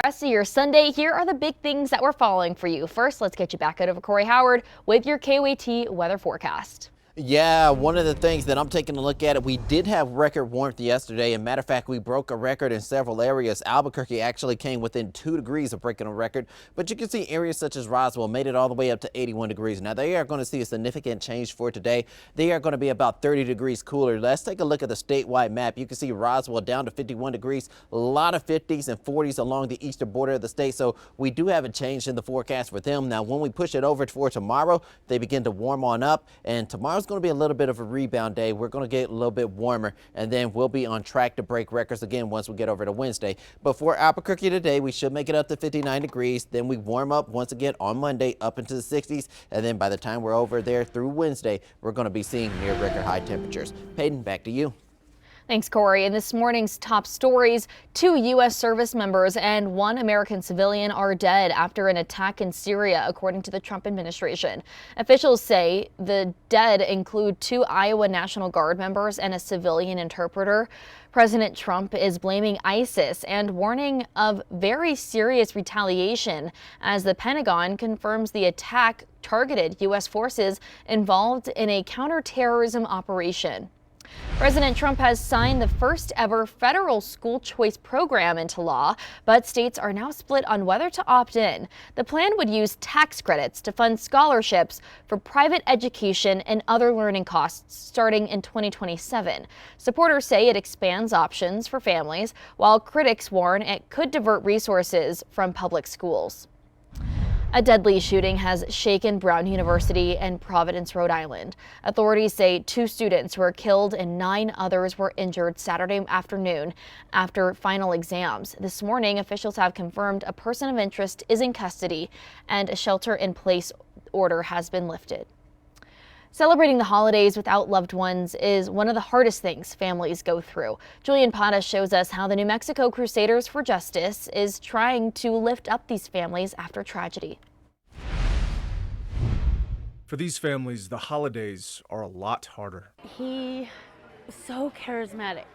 Rest of your Sunday, here are the big things that we're following for you. First, let's get you back out over Corey Howard with your KOAT weather forecast. Yeah, one of the things that I'm taking a look at, we did have record warmth yesterday. And matter of fact, we broke a record in several areas. Albuquerque actually came within 2 degrees of breaking a record. But you can see areas such as Roswell made it all the way up to 81 degrees. Now, they are going to see a significant change for today. They are going to be about 30 degrees cooler. Let's take a look at the statewide map. You can see Roswell down to 51 degrees. A lot of 50s and 40s along the eastern border of the state. So we do have a change in the forecast for them. Now, when we push it over for tomorrow, they begin to warm on up. And tomorrow's going to be a little bit of a rebound day. We're going to get a little bit warmer, and then we'll be on track to break records again once we get over to Wednesday. But for Albuquerque today, we should make it up to 59 degrees. Then we warm up once again on Monday up into the 60s. And then by the time we're over there through Wednesday, we're going to be seeing near record high temperatures. Peyton, back to you. Thanks, Corey. In this morning's top stories, 2 U.S. service members and 1 American civilian are dead after an attack in Syria, according to the Trump administration. Officials say the dead include 2 Iowa National Guard members and a civilian interpreter. President Trump is blaming ISIS and warning of very serious retaliation as the Pentagon confirms the attack targeted U.S. forces involved in a counterterrorism operation. President Trump has signed the first ever federal school choice program into law, but states are now split on whether to opt in. The plan would use tax credits to fund scholarships for private education and other learning costs starting in 2027. Supporters say it expands options for families, while critics warn it could divert resources from public schools. A deadly shooting has shaken Brown University in Providence, Rhode Island. Authorities say 2 students were killed and 9 others were injured Saturday afternoon after final exams. This morning, officials have confirmed a person of interest is in custody and a shelter-in-place order has been lifted. Celebrating the holidays without loved ones is one of the hardest things families go through. Julian Patas shows us how the New Mexico Crusaders for Justice is trying to lift up these families after tragedy. For these families, the holidays are a lot harder. He was so charismatic.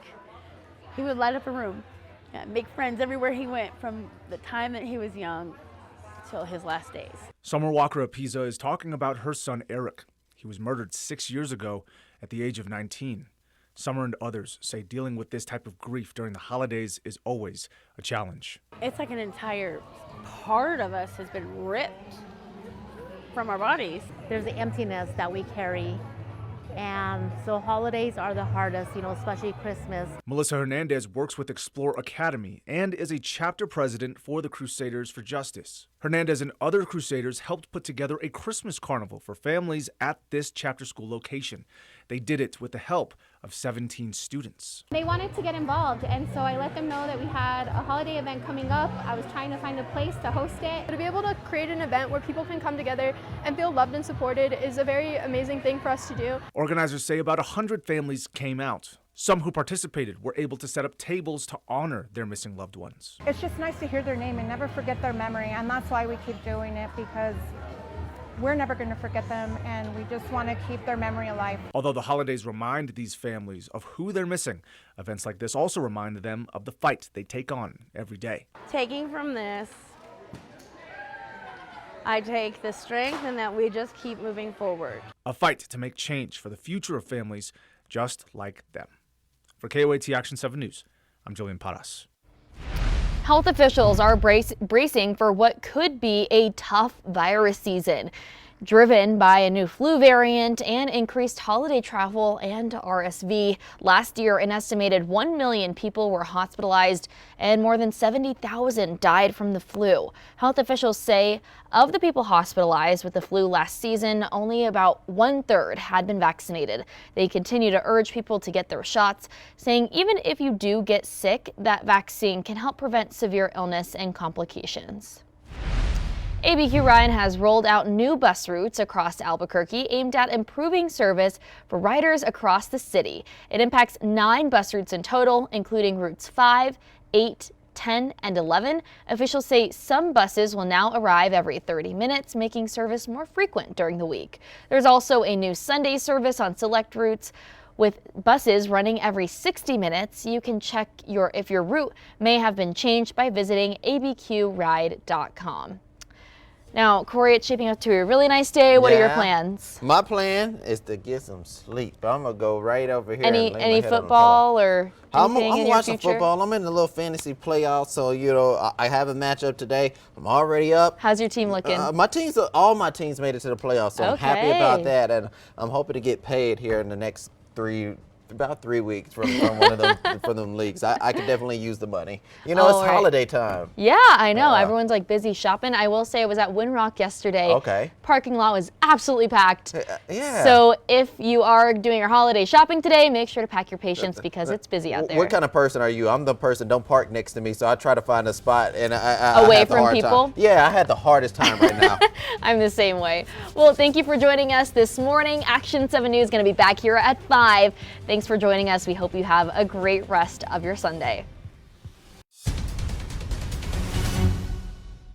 He would light up a room, make friends everywhere he went from the time that he was young till his last days. Summer Walker Apiza is talking about her son, Eric. He was murdered 6 years ago at the age of 19. Summer and others say dealing with this type of grief during the holidays is always a challenge. It's like an entire part of us has been ripped from our bodies. There's the emptiness that we carry. And so holidays are the hardest, especially Christmas. Melissa Hernandez works with Explore Academy and is a chapter president for the Crusaders for Justice. Hernandez and other Crusaders helped put together a Christmas carnival for families at this chapter school location. They did it with the help of 17 students. They wanted to get involved, and so I let them know that we had a holiday event coming up. I was trying to find a place to host it. To be able to create an event where people can come together and feel loved and supported is a very amazing thing for us to do. Organizers say about 100 families came out. Some who participated were able to set up tables to honor their missing loved ones. It's just nice to hear their name and never forget their memory, and that's why we keep doing it, because we're never going to forget them, and we just want to keep their memory alive. Although the holidays remind these families of who they're missing, events like this also remind them of the fight they take on every day. Taking from this, I take the strength and that we just keep moving forward. A fight to make change for the future of families just like them. For KOAT Action 7 News, I'm Julian Patas. Health officials are bracing for what could be a tough virus season, driven by a new flu variant and increased holiday travel and RSV. Last year, an estimated 1 million people were hospitalized and more than 70,000 died from the flu. Health officials say of the people hospitalized with the flu last season, only about 1/3 had been vaccinated. They continue to urge people to get their shots, saying even if you do get sick, that vaccine can help prevent severe illness and complications. ABQ Ryan has rolled out new bus routes across Albuquerque aimed at improving service for riders across the city. It impacts 9 bus routes in total, including routes 5, 8, 10, and 11. Officials say some buses will now arrive every 30 minutes, making service more frequent during the week. There's also a new Sunday service on select routes, With buses running every 60 minutes, you can check if your route may have been changed by visiting abqride.com. Now, Corey, it's shaping up to be a really nice day. What are your plans? My plan is to get some sleep. I'm gonna go right over here. Any football or anything I'm in watching your future? football. I'm in the little fantasy playoffs, so I have a matchup today. I'm already up. How's your team looking? All my teams made it to the playoffs, so I'm happy about Okay. that, and I'm hoping to get paid here in the next about 3 weeks from one of them from them leagues. I could definitely use the money. It's right. holiday time. Yeah, I know. Everyone's like busy shopping. I will say I was at Windrock yesterday. Okay. Parking lot was absolutely packed. Yeah. So if you are doing your holiday shopping today, make sure to pack your patience because it's busy out there. What kind of person are you? I'm the person, don't park next to me, so I try to find a spot and Away I have the from hard people? time. Yeah, I had the hardest time right now. I'm the same way. Well, thank you for joining us this morning. Action 7 News is going to be back here at 5. Thanks for joining us. We hope you have a great rest of your Sunday.